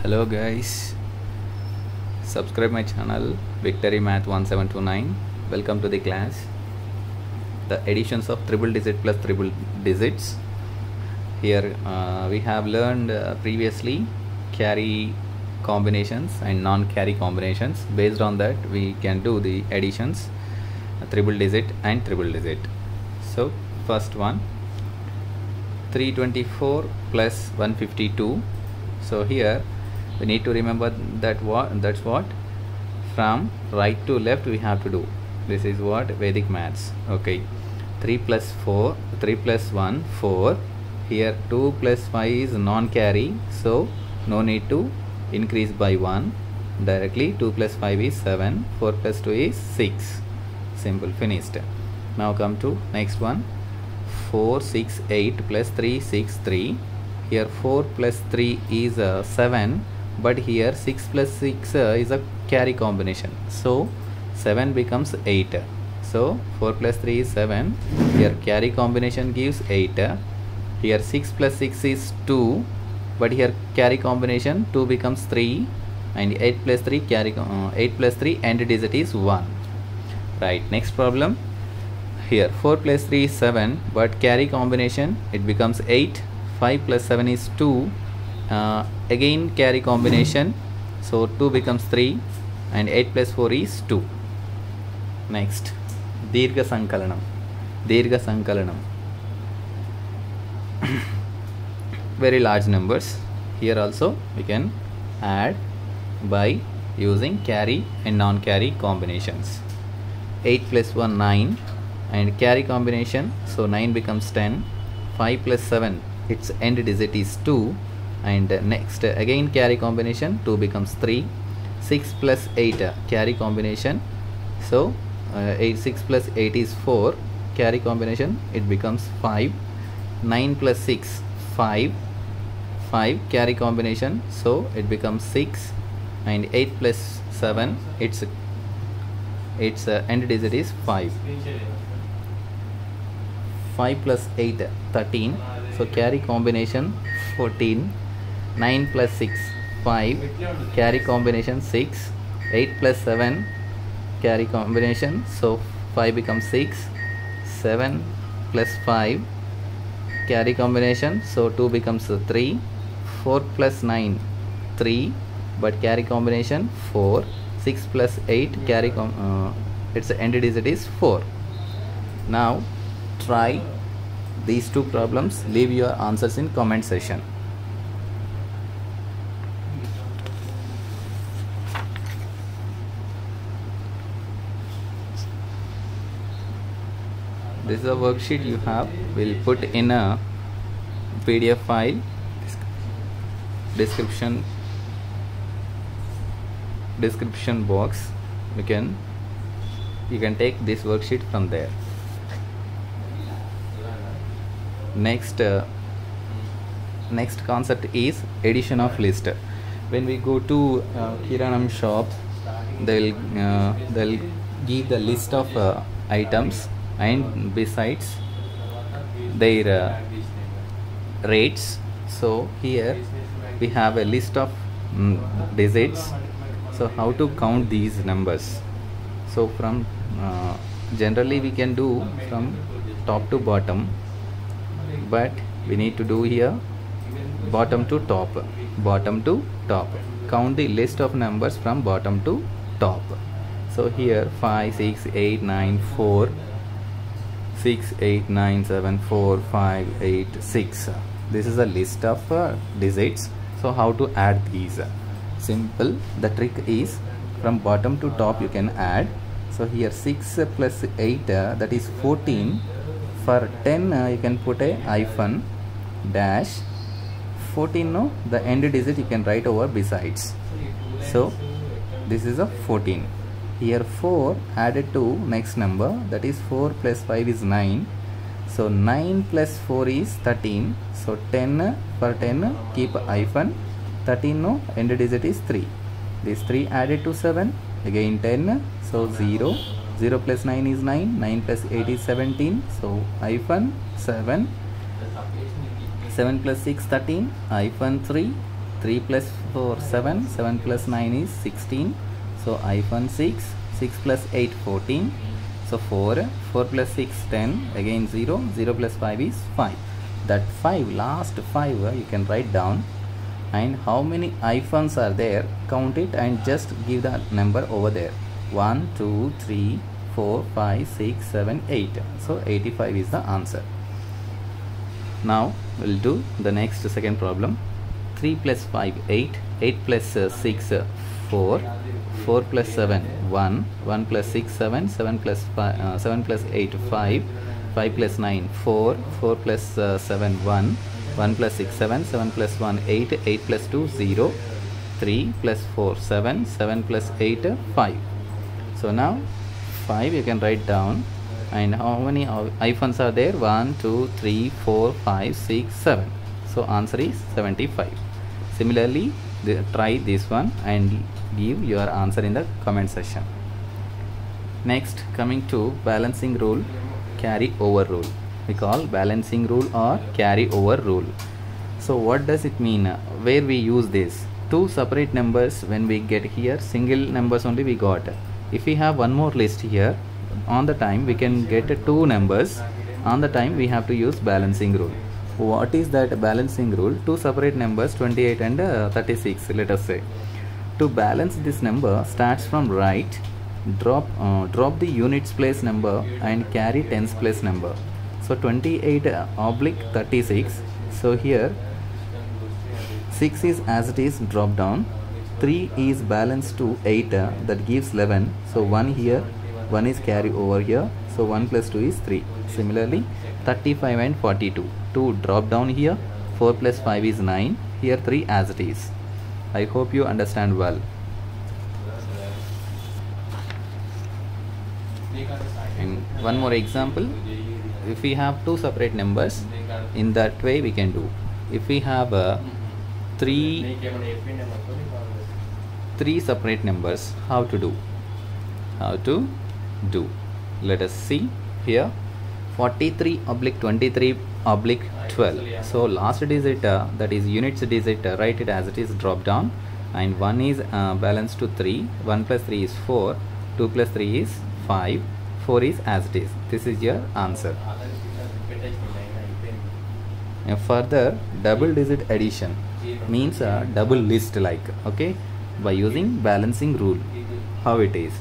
Hello guys, subscribe my channel Victory Math 1729. Welcome to the class. The additions of triple digit plus triple digits. Here we have learned previously carry combinations and non-carry combinations. Based on that we can do the additions triple digit and triple digit. So first one, 324 plus 152. So here we need to remember that's what from right to left we have to do. This is what Vedic maths. Okay, 3 plus 4, 3 plus 1, 4. Here 2 plus 5 is non-carry, so no need to increase by 1. Directly 2 plus 5 is 7, 4 plus 2 is 6. Simple, finished. Now come to next one, 4 6 8 plus 3 6 3. Here 4 plus 3 is 7, but here 6 plus 6 is a carry combination, so 7 becomes 8. So 4 plus 3 is 7. Here carry combination gives 8. Here 6 plus 6 is 2, but here carry combination 2 becomes 3, and 8 plus 3 8 plus 3 end digit is 1. Right, next problem. Here 4 plus 3 is 7, but carry combination it becomes 8. 5 plus 7 is 2. Again carry combination, so 2 becomes 3, and 8 plus 4 is 2. Next, Dirgha Sankalanam. Very large numbers. Here also we can add by using carry and non-carry combinations. 8 plus 1 9, and carry combination, so 9 becomes 10. 5 plus 7, its end digit is 2, and next again carry combination, 2 becomes 3. 6 plus 8 carry combination, so 6 plus 8 is 4. Carry combination it becomes 5. 9 plus 6 5. Carry combination, so it becomes 6, and 8 plus 7 its end digit is 5. 5 plus 8 13, so carry combination 14. 9 plus 6 5, carry combination 6. 8 plus 7 carry combination, so 5 becomes 6. 7 plus 5 carry combination, so 2 becomes 3. 4 plus 9 3, but carry combination 4. 6 plus 8 carry its end digit is 4. Now try these two problems. Leave your answers in comment section. This is a worksheet you have. We'll put in a PDF file, description box. You can take this worksheet from there. Next concept is addition of list. When we go to Kiranam shop, they'll give the list of items, and besides their rates. So here we have a list of digits. So how to count these numbers? So from generally we can do from top to bottom, but we need to do here bottom to top. Count the list of numbers from bottom to top. So here 5 6 8 9 4 6 8 9 7 4 5 8 6. This is a list of digits. So how to add these? Simple. The trick is from bottom to top you can add. So here 6 plus 8 that is 14. For 10 you can put a hyphen dash. 14 no, the end digit you can write over besides. So this is a 14. Here 4 added to next number, that is 4 plus 5 is 9. So 9 plus 4 is 13. So 10, for 10 keep a hyphen. 13 no, end digit is 3. This 3 added to 7, again 10. So 0. 0 plus 9 is 9. 9 plus 8 is 17. So hyphen 7. 7 plus 6 13, hyphen 3. 3 plus 4 7, 7 plus 9 is 16, so hyphen 6, 6 plus 8 14, so 4, 4 plus 6 10, again 0, 0 plus 5 is 5. That 5, last 5 you can write down, and how many hyphens are there, count it and just give the number over there. 1 2 3 4 5 6 7 8, so 85 is the answer. Now we'll do the next second problem. 3 plus 5 8, 8 plus 6 4, 4 plus 7 1, 1 plus 6 7, 7 plus 5, 7 plus 8 5, 5 plus 9 4, 4 plus 7 1, 1 plus 6 7, 7 plus 1 8, 8 plus 2 0, 3 plus 4 7, 7 plus 8 5. So now 5 you can write down, and how many hyphens are there? 1 2 3 4 5 6 7, so answer is 75. Similarly, try this one and give your answer in the comment section. Next, coming to balancing rule, carry over rule. We call balancing rule or carry over rule. So what does it mean? Where we use this? Two separate numbers, when we get here, single numbers only we got. If we have one more list here, on the time we can get two numbers. On the time we have to use balancing rule. What is that balancing rule? Two separate numbers, 28 and 36, let us say. To balance this number, starts from right, drop the units place number and carry tens place number. So 28 oblique 36. So here 6 is as it is, drop down. 3 is balanced to 8, that gives 11. So 1 here, 1 is carry over here. So 1 plus 2 is 3. Similarly 35 and 42. 2 drop down here. 4 plus 5 is 9. Here 3 as it is. I hope you understand well. And one more example. If we have two separate numbers, in that way we can do. If we have three separate numbers, how to do? Let us see here. 43 oblique 23 oblique 12. So last digit, that is units digit, write it as it is, drop down, and 1 is balanced to 3. 1 plus 3 is 4. 2 plus 3 is 5. 4 is as it is. This is your answer. And further, double digit addition means a double list, like, okay, by using balancing rule. How it is?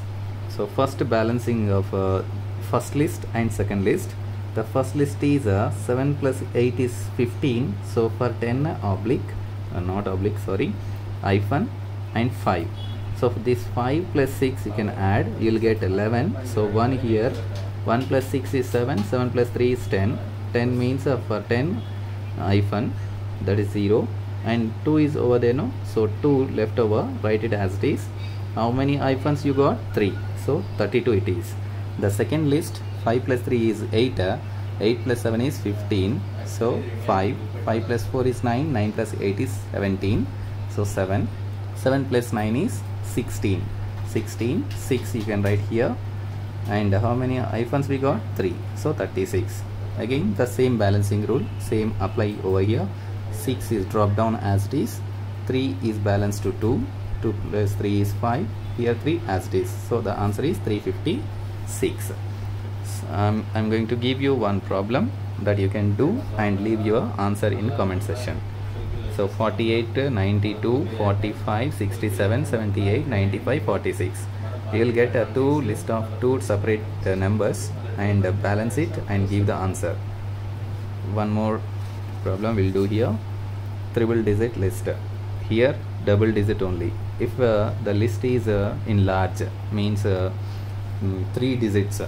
So first balancing of first list and second list. The first list is 7 plus 8 is 15. So for 10 oblique, not oblique, sorry, hyphen and 5. So for this 5 plus 6 you can add, you will get 11. So 1 here, 1 plus 6 is 7, 7 plus 3 is 10. 10 means for 10 hyphen, that is 0, and 2 is over there, no? So 2 left over, write it as it is. How many hyphens you got? 3. So 32 it is. The second list, 5 plus 3 is 8, 8 plus 7 is 15, so 5, 5 plus 4 is 9, 9 plus 8 is 17, so 7, 7 plus 9 is 16, 16, 6 you can write here, and how many hyphens we got? 3, so 36. Again the same balancing rule, same apply over here. 6 is drop down as it is, 3 is balanced to 2, 2 plus 3 is 5, here 3 as it is, so the answer is 356. I'm going to give you one problem that you can do and leave your answer in comment section. So 48, 92, 45, 67, 78, 95, 46. You will get two list of two separate numbers and balance it and give the answer. One more problem we'll do here. Triple digit list. Here double digit only. If the list is in large, means 3 digits,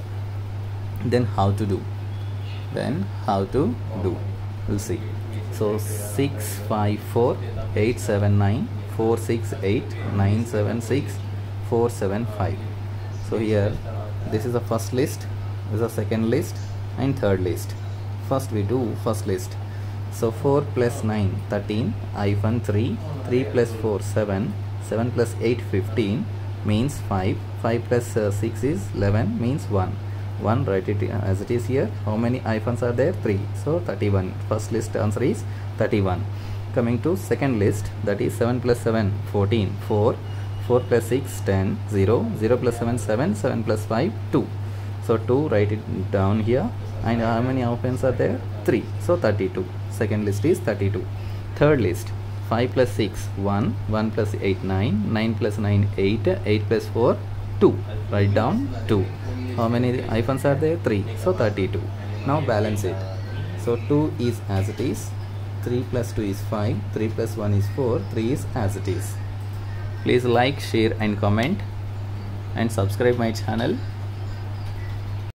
then how to do? We'll see. So 6 5 4 8 7 9 4 6 8 9 7 6 4 7 5. So here this is the first list, this is the second list and third list. First we do first list. So 4 plus 9 13 hyphen 3, 3 plus 4 7, 7 plus 8 15 means 5, 5 plus 6 is 11 means 1. 1, write it as it is here. How many hyphens are there? 3, so 31. First list answer is 31. coming to second list, that is 7 plus 7 14, 4, 4 plus 6 10, 0, 0 plus 7 7, 7 plus 5 2. So 2, write it down here. And how many occupants are there? 3. So 32. Second list is 32. Third list, 5 plus 6 1, 1 plus 8 9, 9 plus 9 8, 8 plus 4 2. Write down 2. How many hyphens are there? 3. So 32. Now balance it. So 2 is as it is, 3 plus 2 is 5, 3 plus 1 is 4, 3 is as it is. Please like, share and comment and subscribe my channel.